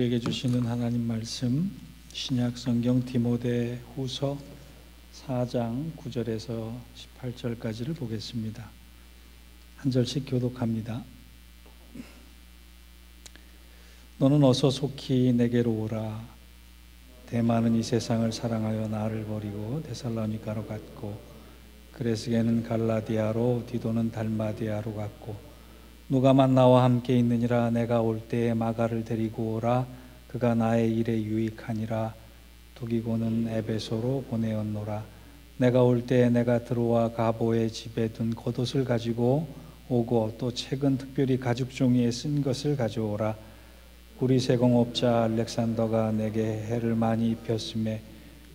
우리에게 주시는 하나님 말씀, 신약 성경 디모데 후서 4장 9절에서 18절까지를 보겠습니다. 한 절씩 교독합니다. 너는 어서 속히 내게로 오라. 대만은 이 세상을 사랑하여 나를 버리고 데살로니가로 갔고, 그레스게는 갈라디아로, 디도는 달마디아로 갔고, 누가만 나와 함께 있느니라. 내가 올 때에 마가를 데리고 오라. 그가 나의 일에 유익하니라. 두기고는 에베소로 보내었노라. 내가 올 때에 내가 드로아 가보의 집에 둔 겉옷을 가지고 오고, 또 책은 특별히 가죽 종이에 쓴 것을 가져오라. 우리 세공업자 알렉산더가 내게 해를 많이 입혔음에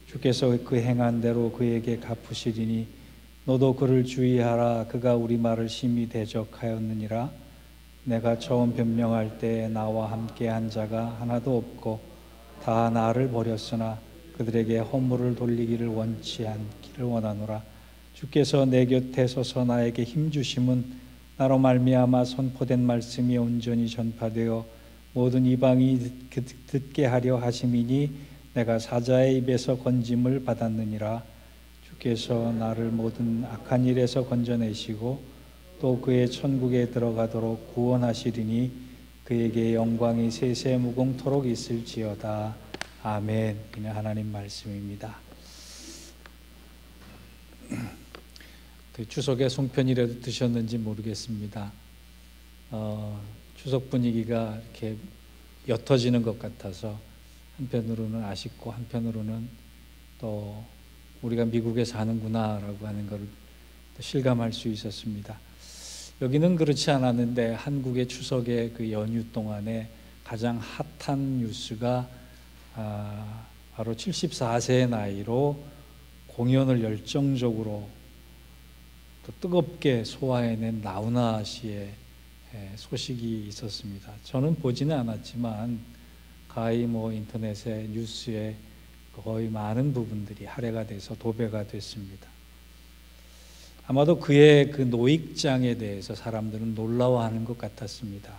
주께서 그 행한 대로 그에게 갚으시리니 너도 그를 주의하라. 그가 우리 말을 심히 대적하였느니라. 내가 처음 변명할 때 나와 함께 한 자가 하나도 없고 다 나를 버렸으나 그들에게 허물을 돌리기를 원치 않기를 원하노라. 주께서 내 곁에 서서 나에게 힘 주심은 나로 말미암아 선포된 말씀이 온전히 전파되어 모든 이방이 듣게 하려 하심이니 내가 사자의 입에서 건짐을 받았느니라. 주께서 나를 모든 악한 일에서 건져내시고 또 그의 천국에 들어가도록 구원하시리니 그에게 영광이 세세 무궁토록 있을지어다. 아멘. 이는 하나님 말씀입니다. 추석에 송편이라도 드셨는지 모르겠습니다. 추석 분위기가 이렇게 옅어지는 것 같아서 한편으로는 아쉽고 한편으로는 또 우리가 미국에 사는구나라고 하는 걸 실감할 수 있었습니다. 여기는 그렇지 않았는데 한국의 추석의 그 연휴 동안에 가장 핫한 뉴스가 바로 74세의 나이로 공연을 열정적으로 또 뜨겁게 소화해낸 나훈아 씨의 소식이 있었습니다. 저는 보지는 않았지만 가히 인터넷에 뉴스에 거의 많은 부분들이 할애가 돼서 도배가 됐습니다. 아마도 그의 그 노익장에 대해서 사람들은 놀라워하는 것 같았습니다.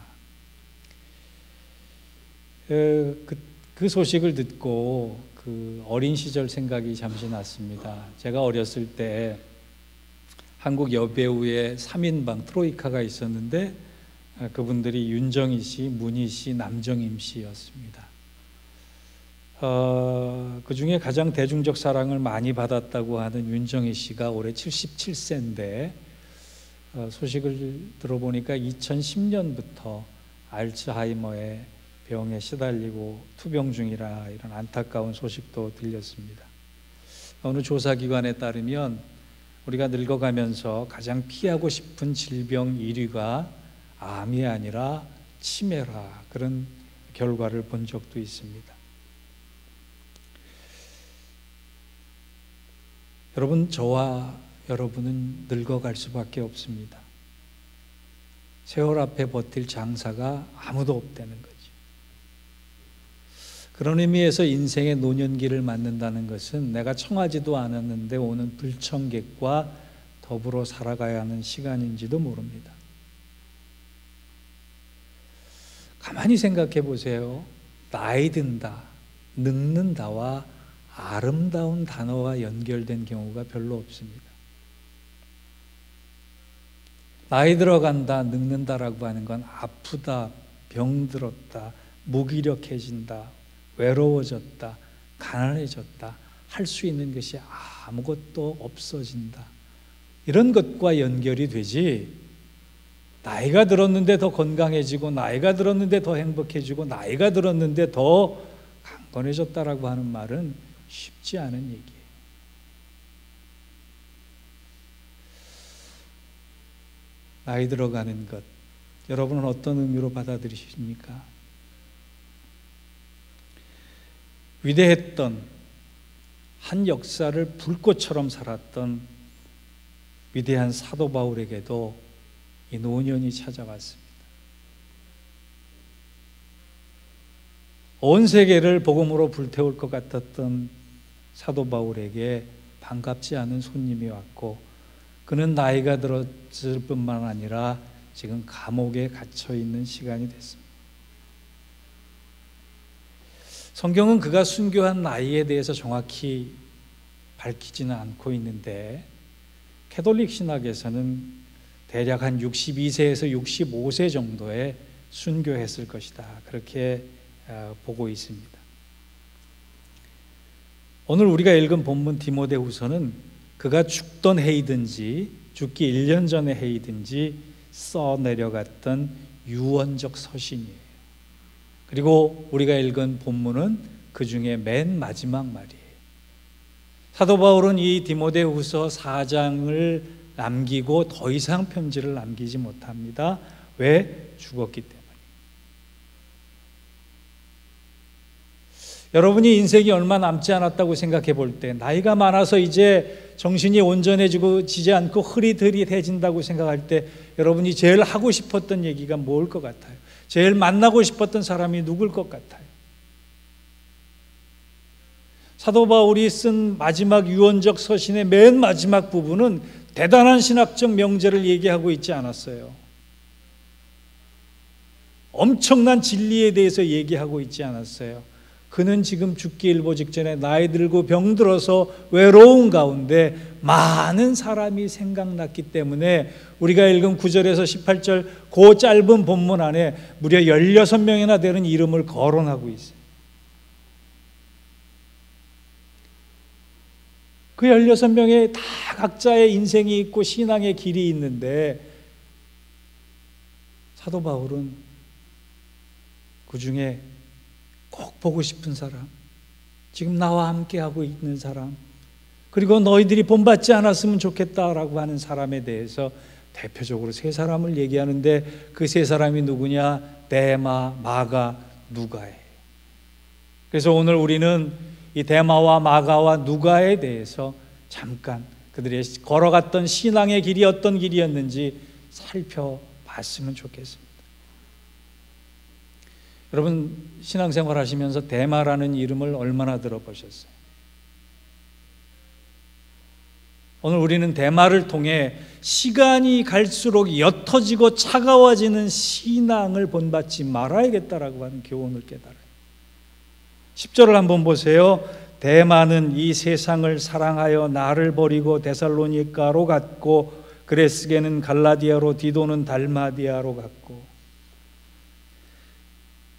그 소식을 듣고 그 어린 시절 생각이 잠시 났습니다. 제가 어렸을 때 한국 여배우의 3인방 트로이카가 있었는데 그분들이 윤정희 씨, 문희 씨, 남정임 씨였습니다. 그 중에 가장 대중적 사랑을 많이 받았다고 하는 윤정희 씨가 올해 77세인데 소식을 들어보니까 2010년부터 알츠하이머의 병에 시달리고 투병 중이라 이런 안타까운 소식도 들렸습니다. 어느 조사기관에 따르면 우리가 늙어가면서 가장 피하고 싶은 질병 1위가 암이 아니라 치매라, 그런 결과를 본 적도 있습니다. 여러분, 저와 여러분은 늙어갈 수밖에 없습니다. 세월 앞에 버틸 장사가 아무도 없다는 거죠. 그런 의미에서 인생의 노년기를 맞는다는 것은 내가 청하지도 않았는데 오는 불청객과 더불어 살아가야 하는 시간인지도 모릅니다. 가만히 생각해 보세요. 나이 든다, 늙는다와 아름다운 단어가 연결된 경우가 별로 없습니다. 나이 들어간다, 늙는다라고 하는 건 아프다, 병들었다, 무기력해진다, 외로워졌다, 가난해졌다, 할 수 있는 것이 아무것도 없어진다, 이런 것과 연결이 되지, 나이가 들었는데 더 건강해지고 나이가 들었는데 더 행복해지고 나이가 들었는데 더 강건해졌다라고 하는 말은 쉽지 않은 얘기예요. 나이 들어가는 것, 여러분은 어떤 의미로 받아들이십니까? 위대했던, 한 역사를 불꽃처럼 살았던 위대한 사도 바울에게도 이 노년이 찾아왔습니다. 온 세계를 복음으로 불태울 것 같았던 사도 바울에게 반갑지 않은 손님이 왔고, 그는 나이가 들었을 뿐만 아니라 지금 감옥에 갇혀 있는 시간이 됐습니다. 성경은 그가 순교한 나이에 대해서 정확히 밝히지는 않고 있는데 캐톨릭 신학에서는 대략 한 62세에서 65세 정도에 순교했을 것이다, 그렇게 보고 있습니다. 오늘 우리가 읽은 본문 디모데후서는 그가 죽던 해이든지 죽기 1년 전의 해이든지 써내려갔던 유언적 서신이에요. 그리고 우리가 읽은 본문은 그 중에 맨 마지막 말이에요. 사도 바울은 이 디모데후서 4장을 남기고 더 이상 편지를 남기지 못합니다. 왜? 죽었기 때문에. 여러분이 인생이 얼마 남지 않았다고 생각해 볼 때, 나이가 많아서 이제 정신이 온전해지지 않고 흐릿흐릿해진다고 생각할 때 여러분이 제일 하고 싶었던 얘기가 뭘 것 같아요? 제일 만나고 싶었던 사람이 누굴 것 같아요? 사도 바울이 쓴 마지막 유언적 서신의 맨 마지막 부분은 대단한 신학적 명제를 얘기하고 있지 않았어요. 엄청난 진리에 대해서 얘기하고 있지 않았어요. 그는 지금 죽기 일보 직전에 나이 들고 병들어서 외로운 가운데 많은 사람이 생각났기 때문에 우리가 읽은 9절에서 18절 그 짧은 본문 안에 무려 16명이나 되는 이름을 거론하고 있어요. 그 16명의 다 각자의 인생이 있고 신앙의 길이 있는데 사도 바울은 그 중에 꼭 보고 싶은 사람, 지금 나와 함께하고 있는 사람, 그리고 너희들이 본받지 않았으면 좋겠다라고 하는 사람에 대해서 대표적으로 세 사람을 얘기하는데 그 세 사람이 누구냐? 데마, 마가, 누가예요. 그래서 오늘 우리는 이 데마와 마가와 누가에 대해서 잠깐 그들의 걸어갔던 신앙의 길이 어떤 길이었는지 살펴봤으면 좋겠습니다. 여러분, 신앙생활 하시면서 데마라는 이름을 얼마나 들어보셨어요? 오늘 우리는 데마를 통해 시간이 갈수록 옅어지고 차가워지는 신앙을 본받지 말아야겠다라고 하는 교훈을 깨달아요. 10절을 한번 보세요. 데마는 이 세상을 사랑하여 나를 버리고 데살로니가로 갔고 그레스게는 갈라디아로 디도는 달마디아로 갔고.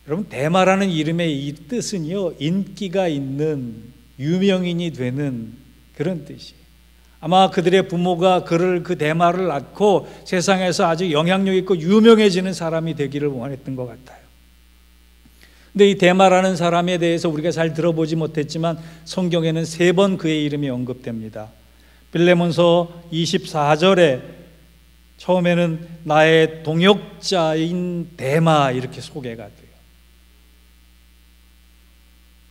여러분, 데마라는 이름의 이 뜻은요, 인기가 있는 유명인이 되는 그런 뜻이에요. 아마 그들의 부모가 그를, 그 데마를 낳고 세상에서 아주 영향력 있고 유명해지는 사람이 되기를 원했던 것 같아요. 근데 이 데마라는 사람에 대해서 우리가 잘 들어보지 못했지만 성경에는 3번 그의 이름이 언급됩니다. 빌레몬서 24절에 처음에는 나의 동역자인 데마 이렇게 소개가 돼요.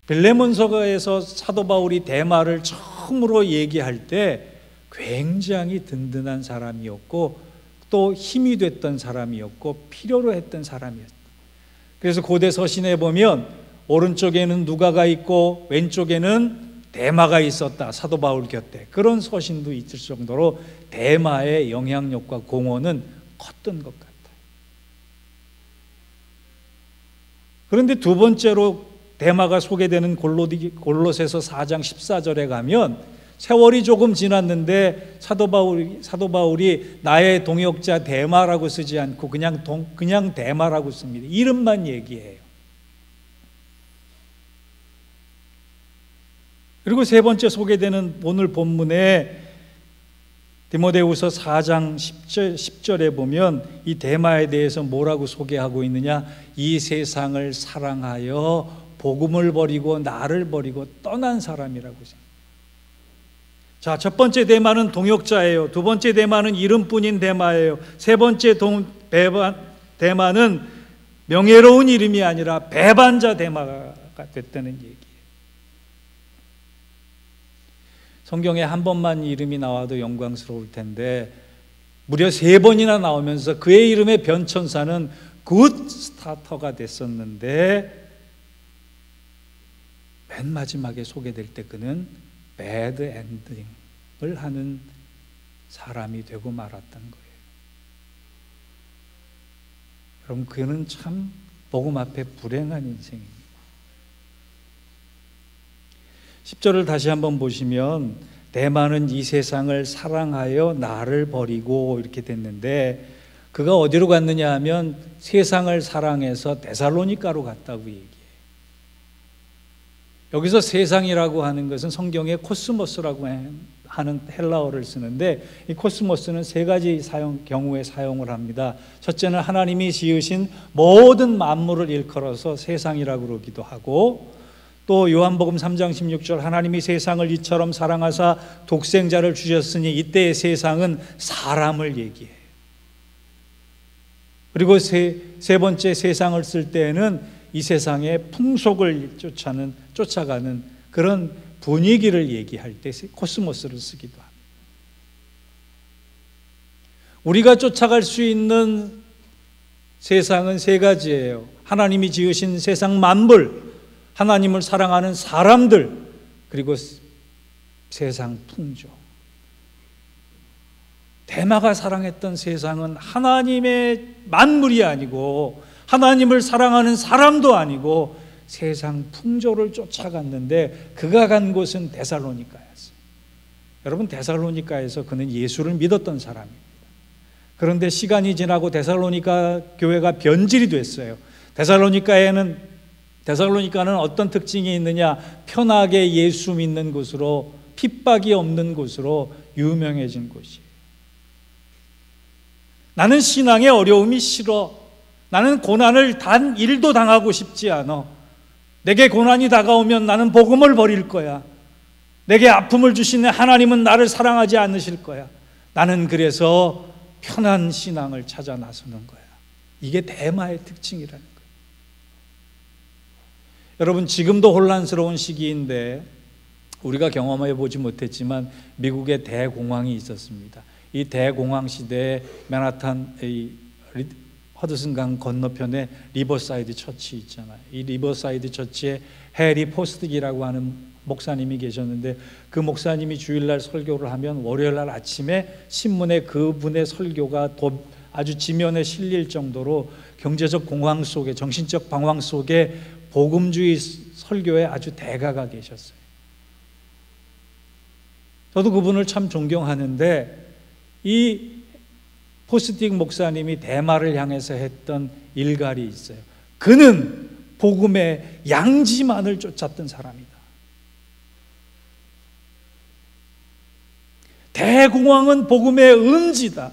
빌레몬서에서 사도 바울이 데마를 처음으로 얘기할 때 굉장히 든든한 사람이었고 또 힘이 됐던 사람이었고 필요로 했던 사람이었어요. 그래서 고대 서신에 보면 오른쪽에는 누가가 있고 왼쪽에는 데마가 있었다, 사도 바울 곁에. 그런 서신도 있을 정도로 데마의 영향력과 공헌은 컸던 것 같아요. 그런데 두 번째로 데마가 소개되는 골로새서 4장 14절에 가면 세월이 조금 지났는데 사도 바울이 나의 동역자 데마라고 쓰지 않고 그냥 데마라고 씁니다. 이름만 얘기해요. 그리고 세 번째 소개되는 오늘 본문에 디모데후서 4장 10절에 보면 이 데마에 대해서 뭐라고 소개하고 있느냐? 이 세상을 사랑하여 복음을 버리고 나를 버리고 떠난 사람이라고 생각합니다. 자, 첫 번째 데마는 동역자예요. 두 번째 데마는 이름뿐인 데마예요. 세 번째 데마는 명예로운 이름이 아니라 배반자 데마가 됐다는 얘기예요. 성경에 한 번만 이름이 나와도 영광스러울 텐데 무려 3번이나 나오면서 그의 이름의 변천사는 굿 스타터가 됐었는데 맨 마지막에 소개될 때 그는 배드 엔딩을 하는 사람이 되고 말았던 거예요. 여러분, 그는 참 복음 앞에 불행한 인생입니다. 10절을 다시 한번 보시면 대마는 이 세상을 사랑하여 나를 버리고 이렇게 됐는데, 그가 어디로 갔느냐 하면 세상을 사랑해서 데살로니가로 갔다고 얘기해요. 여기서 세상이라고 하는 것은 성경에 코스모스라고 하는 헬라어를 쓰는데, 이 코스모스는 세 가지 경우에 사용을 합니다. 첫째는 하나님이 지으신 모든 만물을 일컬어서 세상이라고 그러기도 하고, 또 요한복음 3장 16절 하나님이 세상을 이처럼 사랑하사 독생자를 주셨으니 이때의 세상은 사람을 얘기해요. 그리고 세 번째 세상을 쓸 때에는 이 세상의 풍속을 쫓아가는 그런 분위기를 얘기할 때 코스모스를 쓰기도 합니다. 우리가 쫓아갈 수 있는 세상은 세 가지예요. 하나님이 지으신 세상 만물, 하나님을 사랑하는 사람들, 그리고 세상 풍조. 대마가 사랑했던 세상은 하나님의 만물이 아니고 하나님을 사랑하는 사람도 아니고 세상 풍조를 쫓아갔는데, 그가 간 곳은 데살로니가였어요. 여러분, 데살로니가에서 그는 예수를 믿었던 사람입니다. 그런데 시간이 지나고 데살로니가 교회가 변질이 됐어요. 데살로니카는 어떤 특징이 있느냐? 편하게 예수 믿는 곳으로, 핍박이 없는 곳으로 유명해진 곳이에요. 나는 신앙의 어려움이 싫어. 나는 고난을 단 1도 당하고 싶지 않아. 내게 고난이 다가오면 나는 복음을 버릴 거야. 내게 아픔을 주시는 하나님은 나를 사랑하지 않으실 거야. 나는 그래서 편한 신앙을 찾아 나서는 거야. 이게 대마의 특징이라는 거예요. 여러분, 지금도 혼란스러운 시기인데 우리가 경험해 보지 못했지만 미국의 대공황이 있었습니다. 이 대공황 시대에 맨하탄 허드슨강 건너편에 리버사이드 처치 있잖아요. 이 리버사이드 처치에 해리 포스틱이라고 하는 목사님이 계셨는데, 그 목사님이 주일날 설교를 하면 월요일날 아침에 신문에 그분의 설교가 아주 지면에 실릴 정도로 경제적 공황 속에, 정신적 방황 속에 복음주의 설교에 아주 대가가 계셨어요. 저도 그분을 참 존경하는데, 이 포스틱 목사님이 대마를 향해서 했던 일갈이 있어요. 그는 복음의 양지만을 쫓았던 사람이다. 대공황은 복음의 음지다.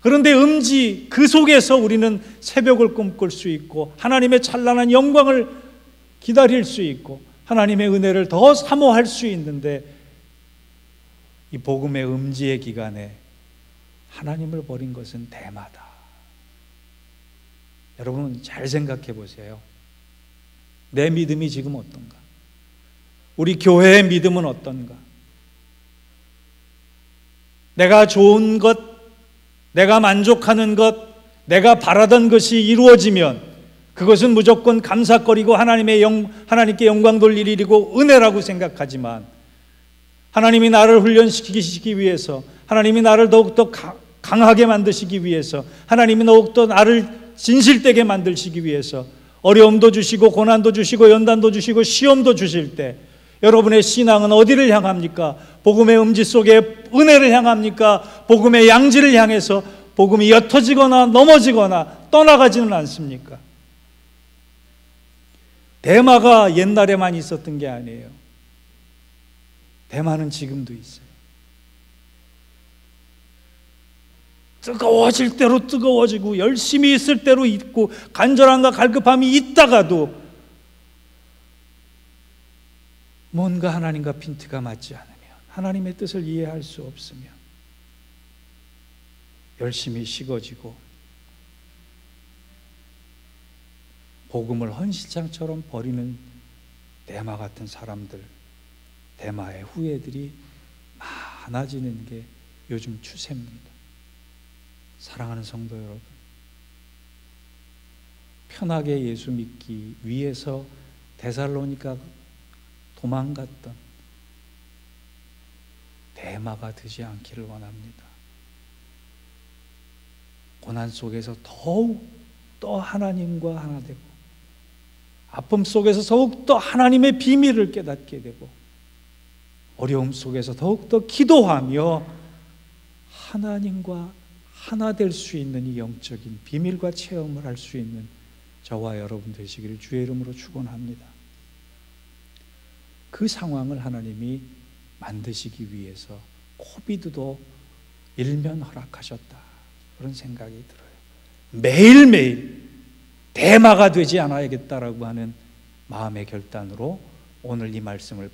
그런데 음지 그 속에서 우리는 새벽을 꿈꿀 수 있고 하나님의 찬란한 영광을 기다릴 수 있고 하나님의 은혜를 더 사모할 수 있는데, 이 복음의 음지의 기간에 하나님을 버린 것은 대마다. 여러분, 잘 생각해 보세요. 내 믿음이 지금 어떤가? 우리 교회의 믿음은 어떤가? 내가 좋은 것, 내가 만족하는 것, 내가 바라던 것이 이루어지면 그것은 무조건 감사거리고 하나님께 영광 돌릴 일이고 은혜라고 생각하지만, 하나님이 나를 훈련시키기 위해서, 하나님이 나를 더욱더 강하게 만드시기 위해서, 하나님이 더욱더 나를 진실되게 만드시기 위해서 어려움도 주시고 고난도 주시고 연단도 주시고 시험도 주실 때 여러분의 신앙은 어디를 향합니까? 복음의 음지 속에 은혜를 향합니까? 복음의 양지를 향해서 복음이 옅어지거나 넘어지거나 떠나가지는 않습니까? 대마가 옛날에만 있었던 게 아니에요. 대마는 지금도 있어요. 뜨거워질 대로 뜨거워지고 열심히 있을 대로 있고 간절함과 갈급함이 있다가도 뭔가 하나님과 핀트가 맞지 않으면, 하나님의 뜻을 이해할 수 없으면 열심히 식어지고 복음을 헌시장처럼 버리는 대마 같은 사람들, 대마의 후예들이 많아지는 게 요즘 추세입니다. 사랑하는 성도 여러분, 편하게 예수 믿기 위해서 데살로니가 도망갔던 대마가 되지 않기를 원합니다. 고난 속에서 더욱 더 하나님과 하나 되고, 아픔 속에서 더욱 더 하나님의 비밀을 깨닫게 되고, 어려움 속에서 더욱더 기도하며 하나님과 하나 될 수 있는 이 영적인 비밀과 체험을 할 수 있는 저와 여러분 되시기를 주의 이름으로 축원합니다. 그 상황을 하나님이 만드시기 위해서 코비드도 일면 허락하셨다, 그런 생각이 들어요. 매일매일 대마가 되지 않아야겠다라고 하는 마음의 결단으로 오늘 이 말씀을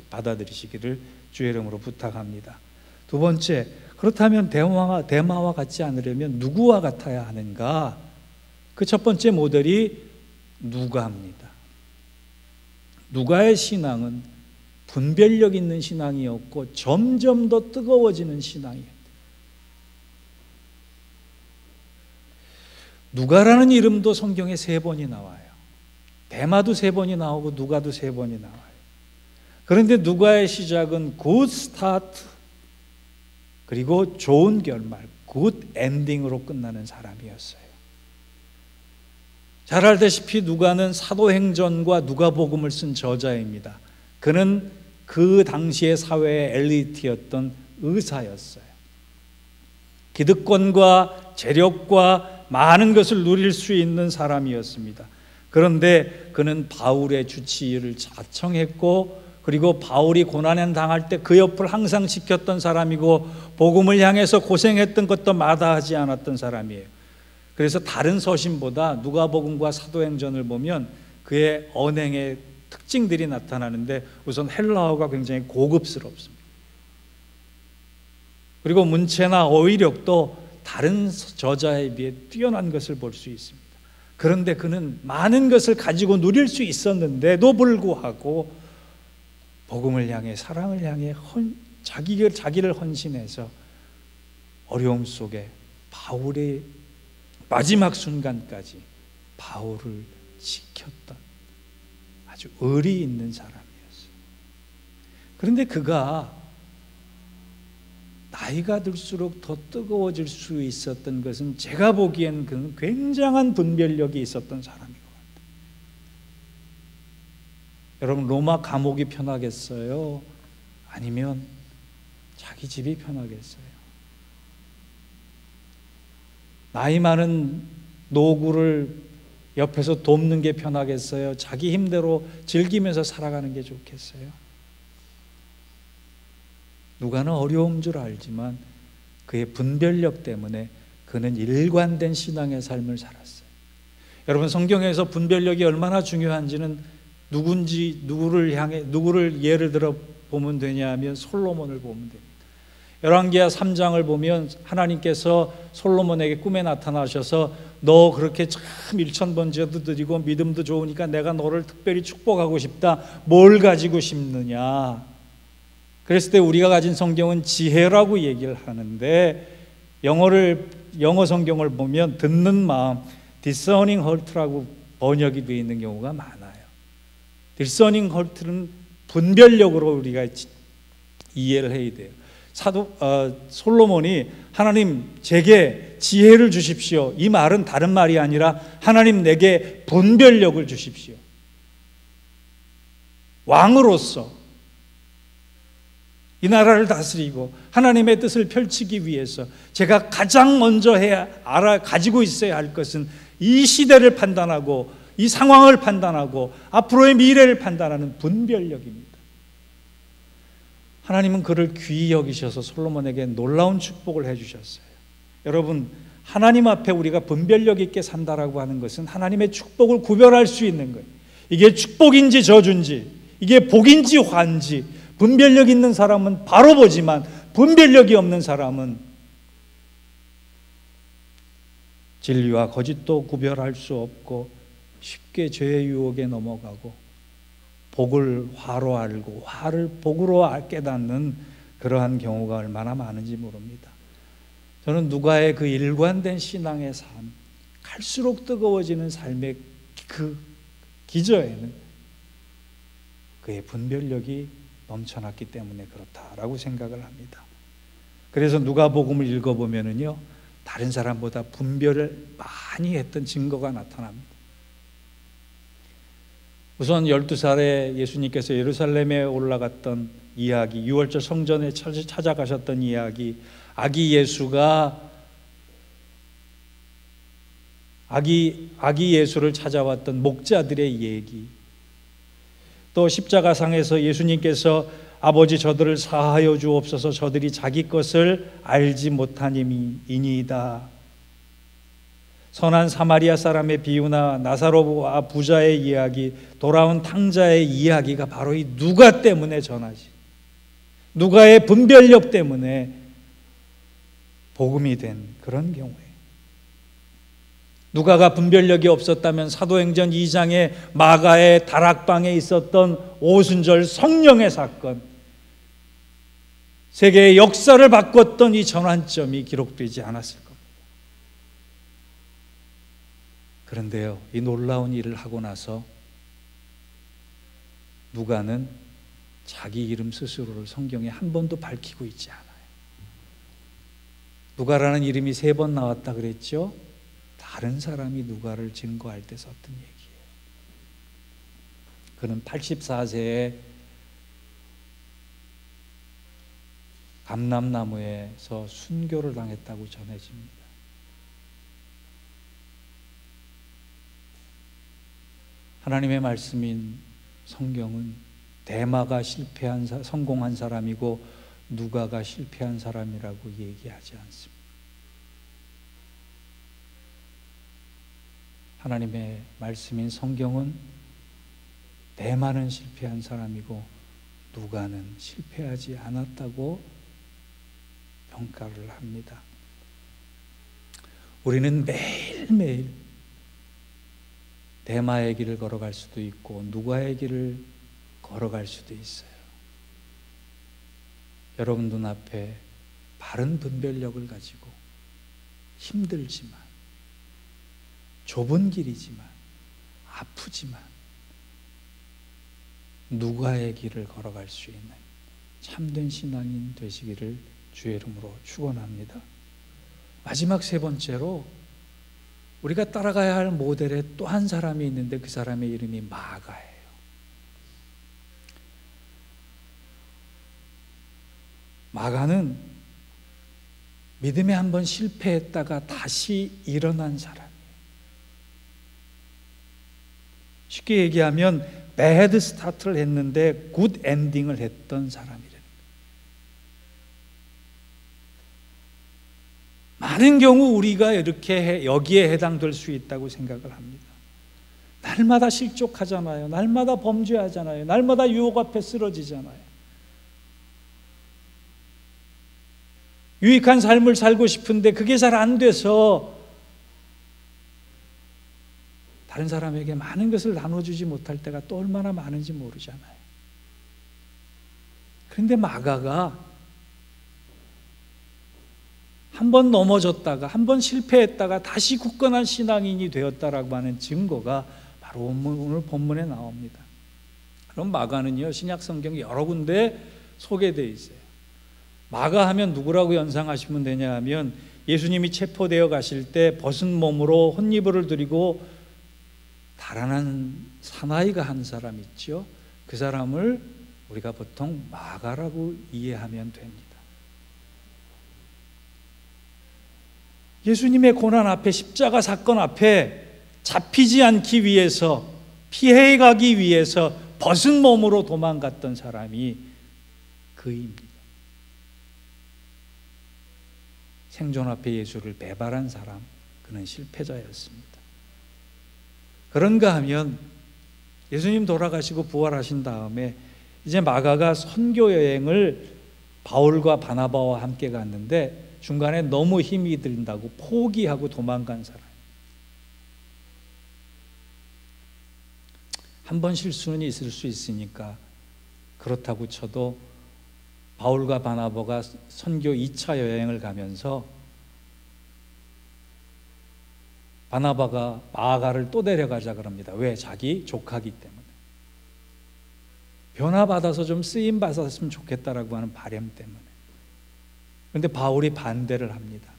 받아들이시기를 주의 이름으로 부탁합니다. 두 번째, 그렇다면 대마와 같지 않으려면 누구와 같아야 하는가? 그 첫 번째 모델이 누가입니다. 누가의 신앙은 분별력 있는 신앙이었고 점점 더 뜨거워지는 신앙이었다. 누가라는 이름도 성경에 3번이 나와요. 대마도 3번이 나오고 누가도 3번이 나와요. 그런데 누가의 시작은 굿 스타트, 그리고 좋은 결말, 굿 엔딩으로 끝나는 사람이었어요. 잘 알다시피 누가는 사도행전과 누가복음을 쓴 저자입니다. 그는 그 당시의 사회의 엘리트였던 의사였어요. 기득권과 재력과 많은 것을 누릴 수 있는 사람이었습니다. 그런데 그는 바울의 주치의를 자청했고, 그리고 바울이 고난에 당할 때 그 옆을 항상 지켰던 사람이고, 복음을 향해서 고생했던 것도 마다하지 않았던 사람이에요. 그래서 다른 서신보다 누가복음과 사도행전을 보면 그의 언행의 특징들이 나타나는데, 우선 헬라어가 굉장히 고급스럽습니다. 그리고 문체나 어휘력도 다른 저자에 비해 뛰어난 것을 볼 수 있습니다. 그런데 그는 많은 것을 가지고 누릴 수 있었는데도 불구하고 복음을 향해, 사랑을 향해 자기를 헌신해서 어려움 속에 바울의 마지막 순간까지 바울을 지켰던 아주 의리 있는 사람이었어요. 그런데 그가 나이가 들수록 더 뜨거워질 수 있었던 것은, 제가 보기엔 그는 굉장한 분별력이 있었던 사람인 것 같아요. 여러분, 로마 감옥이 편하겠어요? 아니면 자기 집이 편하겠어요? 나이 많은 노구를 옆에서 돕는 게 편하겠어요? 자기 힘대로 즐기면서 살아가는 게 좋겠어요? 누가는 어려운 줄 알지만 그의 분별력 때문에 그는 일관된 신앙의 삶을 살았어요. 여러분, 성경에서 분별력이 얼마나 중요한지는 누구를 예를 들어 보면 되냐면 솔로몬을 보면 됩니다. 열왕기하 3장을 보면 하나님께서 솔로몬에게 꿈에 나타나셔서 너 그렇게 참 1000번째도 드리고 믿음도 좋으니까 내가 너를 특별히 축복하고 싶다. 뭘 가지고 싶느냐? 그랬을 때 우리가 가진 성경은 지혜라고 얘기를 하는데, 영어 성경을 보면 듣는 마음, discerning heart라고 번역이 되어 있는 경우가 많아요. discerning heart는 분별력으로 우리가 이해를 해야 돼요. 솔로몬이 하나님 제게 지혜를 주십시오, 이 말은 다른 말이 아니라 하나님 내게 분별력을 주십시오. 왕으로서 이 나라를 다스리고 하나님의 뜻을 펼치기 위해서 제가 가장 먼저 가지고 있어야 할 것은 이 시대를 판단하고 이 상황을 판단하고 앞으로의 미래를 판단하는 분별력입니다. 하나님은 그를 귀히 여기셔서 솔로몬에게 놀라운 축복을 해주셨어요. 여러분, 하나님 앞에 우리가 분별력 있게 산다라고 하는 것은 하나님의 축복을 구별할 수 있는 거예요. 이게 축복인지 저주인지, 이게 복인지 환지, 분별력 있는 사람은 바로 보지만 분별력이 없는 사람은 진리와 거짓도 구별할 수 없고 쉽게 죄의 유혹에 넘어가고 복을 화로 알고 화를 복으로 깨닫는 그러한 경우가 얼마나 많은지 모릅니다. 저는 누가의 그 일관된 신앙의 삶, 갈수록 뜨거워지는 삶의 그 기저에는 그의 분별력이 넘쳐났기 때문에 그렇다라고 생각을 합니다. 그래서 누가복음을 읽어보면은요, 다른 사람보다 분별을 많이 했던 증거가 나타납니다. 우선 12살에 예수님께서 예루살렘에 올라갔던 이야기, 6월절 성전에 찾아가셨던 이야기, 아기 예수가 아기 예수를 찾아왔던 목자들의 얘기, 또 십자가상에서 예수님께서 아버지 저들을 사하여 주옵소서 저들이 자기 것을 알지 못하니이다. 선한 사마리아 사람의 비유나 나사로와 부자의 이야기, 돌아온 탕자의 이야기가 바로 이 누가 때문에 전하지, 누가의 분별력 때문에 복음이 된 그런 경우에, 누가가 분별력이 없었다면 사도행전 2장의 마가의 다락방에 있었던 오순절 성령의 사건, 세계의 역사를 바꿨던 이 전환점이 기록되지 않았을 겁니다. 그런데요, 이 놀라운 일을 하고 나서 누가는 자기 이름 스스로를 성경에 한 번도 밝히고 있지 않아요. 누가라는 이름이 3번 나왔다 그랬죠? 다른 사람이 누가를 증거할 때 썼던 얘기예요. 그는 84세에 감람나무에서 순교를 당했다고 전해집니다. 하나님의 말씀인 성경은 데마가 성공한 사람이고 누가가 실패한 사람이라고 얘기하지 않습니다. 하나님의 말씀인 성경은 데마는 실패한 사람이고 누가는 실패하지 않았다고 평가를 합니다. 우리는 매일매일 데마의 길을 걸어갈 수도 있고 누가의 길을 걸어갈 수도 있어요. 여러분 눈앞에 바른 분별력을 가지고 힘들지만, 좁은 길이지만, 아프지만 누가의 길을 걸어갈 수 있는 참된 신앙인 되시기를 주의 이름으로 축원합니다. 마지막 3번째로 우리가 따라가야 할 모델에 또 한 사람이 있는데 그 사람의 이름이 마가예요. 마가는 믿음에 한번 실패했다가 다시 일어난 사람이에요. 쉽게 얘기하면 배드 스타트를 했는데 굿 엔딩을 했던 사람이래요. 많은 경우 우리가 이렇게 여기에 해당될 수 있다고 생각을 합니다. 날마다 실족하잖아요. 날마다 범죄하잖아요. 날마다 유혹 앞에 쓰러지잖아요. 유익한 삶을 살고 싶은데 그게 잘 안 돼서 다른 사람에게 많은 것을 나눠주지 못할 때가 또 얼마나 많은지 모르잖아요. 그런데 마가가 한 번 넘어졌다가 한 번 실패했다가 다시 굳건한 신앙인이 되었다라고 하는 증거가 바로 오늘 본문에 나옵니다. 그럼 마가는요, 신약 성경 여러 군데 소개되어 있어요. 마가 하면 누구라고 연상하시면 되냐 하면 예수님이 체포되어 가실 때 벗은 몸으로 혼이불을 드리고 달아난 사나이가 한 사람 있죠. 그 사람을 우리가 보통 마가라고 이해하면 됩니다. 예수님의 고난 앞에, 십자가 사건 앞에 잡히지 않기 위해서, 피해 가기 위해서 벗은 몸으로 도망갔던 사람이 그입니다. 생존 앞에 예수를 배반한 사람, 그는 실패자였습니다. 그런가 하면 예수님 돌아가시고 부활하신 다음에 이제 마가가 선교 여행을 바울과 바나바와 함께 갔는데 중간에 너무 힘이 든다고 포기하고 도망간 사람. 한 번 실수는 있을 수 있으니까 그렇다고 쳐도 바울과 바나바가 선교 2차 여행을 가면서 바나바가 마가를 또 데려가자 그럽니다. 왜? 자기 조카기 때문에. 변화받아서 좀 쓰임 받았으면 좋겠다라고 하는 바람 때문에. 그런데 바울이 반대를 합니다.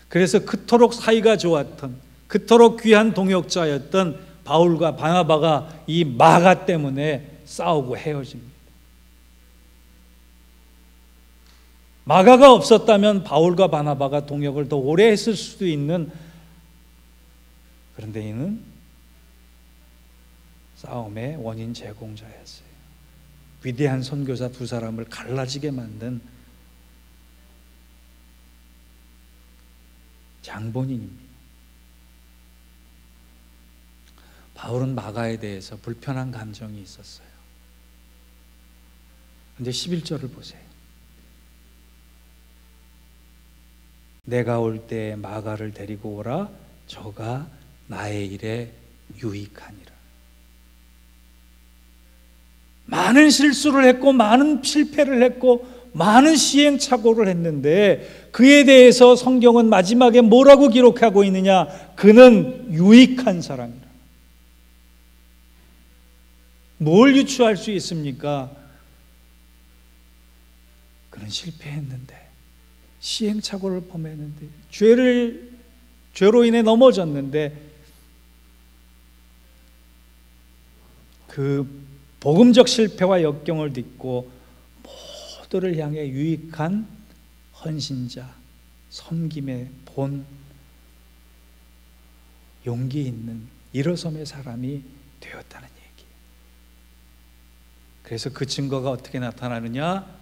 그래서 그토록 사이가 좋았던, 그토록 귀한 동역자였던 바울과 바나바가 이 마가 때문에 싸우고 헤어집니다. 마가가 없었다면 바울과 바나바가 동역을 더 오래 했을 수도 있는, 그런데 이는 싸움의 원인 제공자였어요. 위대한 선교사 두 사람을 갈라지게 만든 장본인입니다. 바울은 마가에 대해서 불편한 감정이 있었어요. 근데 11절을 보세요. 내가 올 때 마가를 데리고 오라. 저가 나의 일에 유익하니라. 많은 실수를 했고 많은 실패를 했고 많은 시행착오를 했는데 그에 대해서 성경은 마지막에 뭐라고 기록하고 있느냐? 그는 유익한 사람이라. 뭘 유추할 수 있습니까? 그는 실패했는데, 시행착오를 범했는데, 죄로 인해 넘어졌는데, 그 복음적 실패와 역경을 딛고 모두를 향해 유익한 헌신자, 섬김의 본, 용기 있는 일어섬의 사람이 되었다는 얘기. 그래서 그 증거가 어떻게 나타나느냐?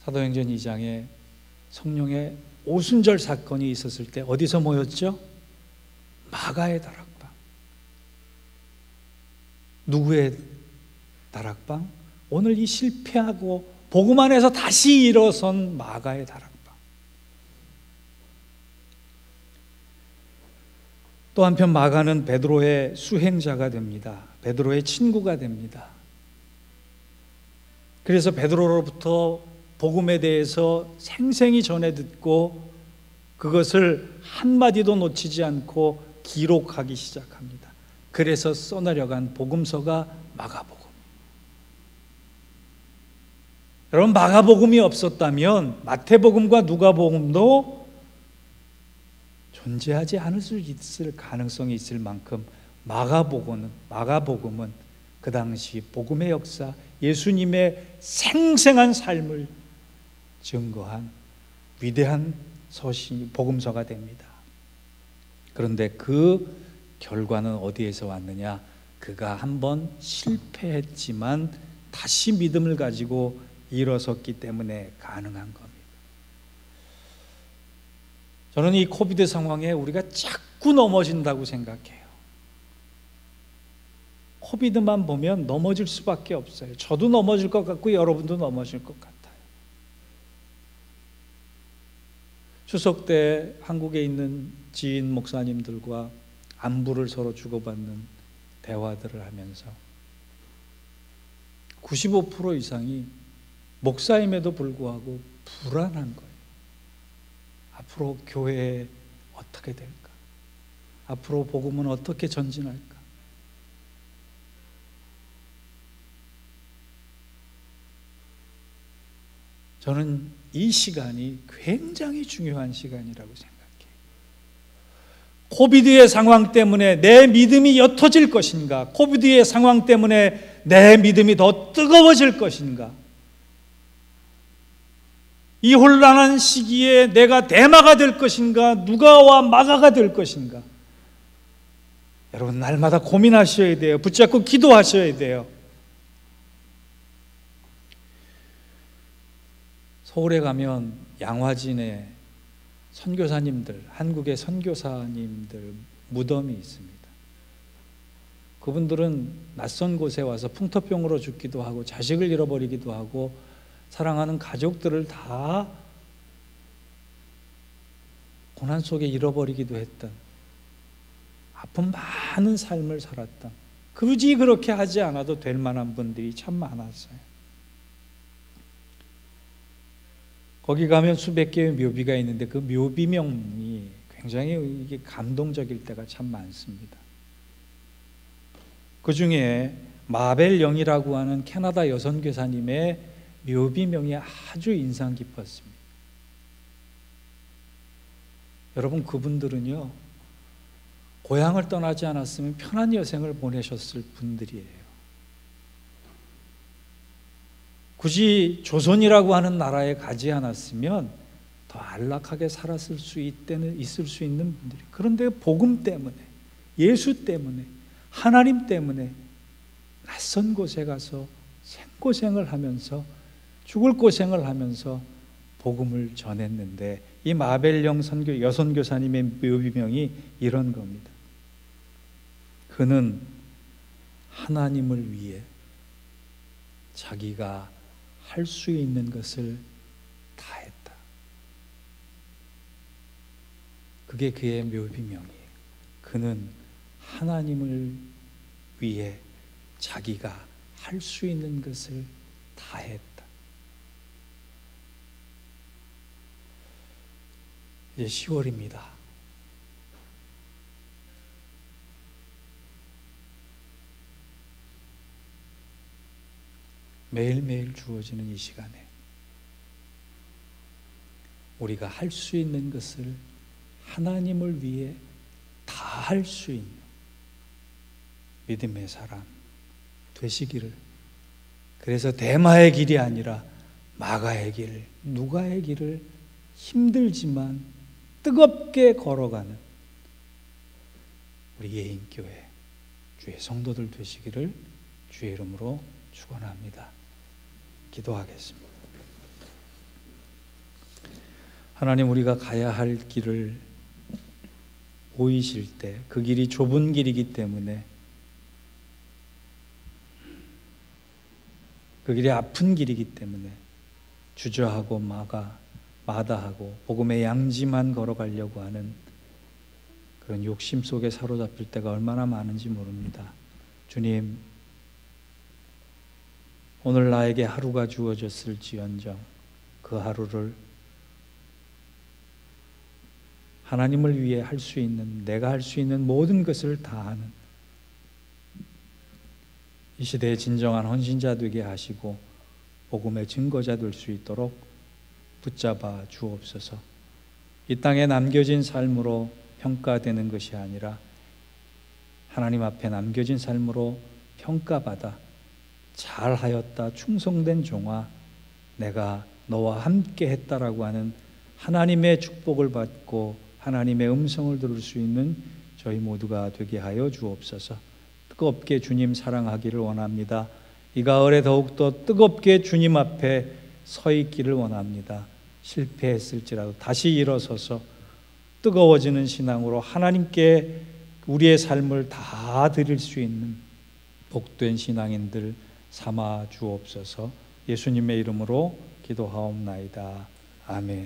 사도행전 2장에 성령의 오순절 사건이 있었을 때 어디서 모였죠? 마가의 다락방. 누구의 다락방? 오늘 이 실패하고 복음 안에서 다시 일어선 마가의 다락방. 또 한편 마가는 베드로의 수행자가 됩니다. 베드로의 친구가 됩니다. 그래서 베드로로부터 복음에 대해서 생생히 전해 듣고 그것을 한마디도 놓치지 않고 기록하기 시작합니다. 그래서 써내려간 복음서가 마가복음. 여러분, 마가복음이 없었다면 마태복음과 누가복음도 존재하지 않을 수 있을 가능성이 있을 만큼 마가복음은 그 당시 복음의 역사, 예수님의 생생한 삶을 증거한 위대한 복음서가 됩니다. 그런데 그 결과는 어디에서 왔느냐? 그가 한번 실패했지만 다시 믿음을 가지고 일어섰기 때문에 가능한 겁니다. 저는 이 코비드 상황에 우리가 자꾸 넘어진다고 생각해요. 코비드만 보면 넘어질 수밖에 없어요. 저도 넘어질 것 같고 여러분도 넘어질 것 같아요. 추석 때 한국에 있는 지인 목사님들과 안부를 서로 주고받는 대화들을 하면서 95% 이상이 목사임에도 불구하고 불안한 거예요. 앞으로 교회에 어떻게 될까? 앞으로 복음은 어떻게 전진할까? 저는 이 시간이 굉장히 중요한 시간이라고 생각해요. 코비드의 상황 때문에 내 믿음이 옅어질 것인가? 코비드의 상황 때문에 내 믿음이 더 뜨거워질 것인가? 이 혼란한 시기에 내가 대마가 될 것인가? 누가와 마가가 될 것인가? 여러분, 날마다 고민하셔야 돼요. 붙잡고 기도하셔야 돼요. 서울에 가면 양화진에 선교사님들, 한국의 선교사님들 무덤이 있습니다. 그분들은 낯선 곳에 와서 풍토병으로 죽기도 하고 자식을 잃어버리기도 하고 사랑하는 가족들을 다 고난 속에 잃어버리기도 했던, 아픈 많은 삶을 살았던, 굳이 그렇게 하지 않아도 될 만한 분들이 참 많았어요. 거기 가면 수백 개의 묘비가 있는데 그 묘비명이 굉장히 이게 감동적일 때가 참 많습니다. 그 중에 마벨 영이라고 하는 캐나다 여선교사님의 묘비명이 아주 인상 깊었습니다. 여러분, 그분들은요, 고향을 떠나지 않았으면 편한 여생을 보내셨을 분들이에요. 굳이 조선이라고 하는 나라에 가지 않았으면 더 안락하게 살았을 수 있을 수 있는 분들이, 그런데 복음 때문에, 예수 때문에, 하나님 때문에 낯선 곳에 가서 생고생을 하면서, 죽을 고생을 하면서 복음을 전했는데, 이 마벨령 여선교사님의 묘비명이 이런 겁니다. 그는 하나님을 위해 자기가 할 수 있는 것을 다 했다. 그게 그의 묘비명이에요. 그는 하나님을 위해 자기가 할 수 있는 것을 다 했다. 이제 10월입니다. 매일매일 주어지는 이 시간에 우리가 할 수 있는 것을 하나님을 위해 다 할 수 있는 믿음의 사람 되시기를, 그래서 대마의 길이 아니라 마가의 길, 누가의 길을 힘들지만 뜨겁게 걸어가는 우리 예인교회 주의 성도들 되시기를 주의 이름으로 축원합니다. 기도하겠습니다. 하나님, 우리가 가야 할 길을 보이실 때 그 길이 좁은 길이기 때문에, 그 길이 아픈 길이기 때문에 주저하고 마다하고 복음의 양지만 걸어가려고 하는 그런 욕심 속에 사로잡힐 때가 얼마나 많은지 모릅니다. 주님, 오늘 나에게 하루가 주어졌을지언정 그 하루를 하나님을 위해 할 수 있는, 내가 할 수 있는 모든 것을 다하는 이 시대의 진정한 헌신자 되게 하시고 복음의 증거자 될 수 있도록 붙잡아 주옵소서. 이 땅에 남겨진 삶으로 평가되는 것이 아니라 하나님 앞에 남겨진 삶으로 평가받아 잘하였다, 충성된 종아, 내가 너와 함께 했다라고 하는 하나님의 축복을 받고 하나님의 음성을 들을 수 있는 저희 모두가 되게 하여 주옵소서. 뜨겁게 주님 사랑하기를 원합니다. 이 가을에 더욱더 뜨겁게 주님 앞에 서 있기를 원합니다. 실패했을지라도 다시 일어서서 뜨거워지는 신앙으로 하나님께 우리의 삶을 다 드릴 수 있는 복된 신앙인들 삼아 주옵소서. 예수님의 이름으로 기도하옵나이다. 아멘.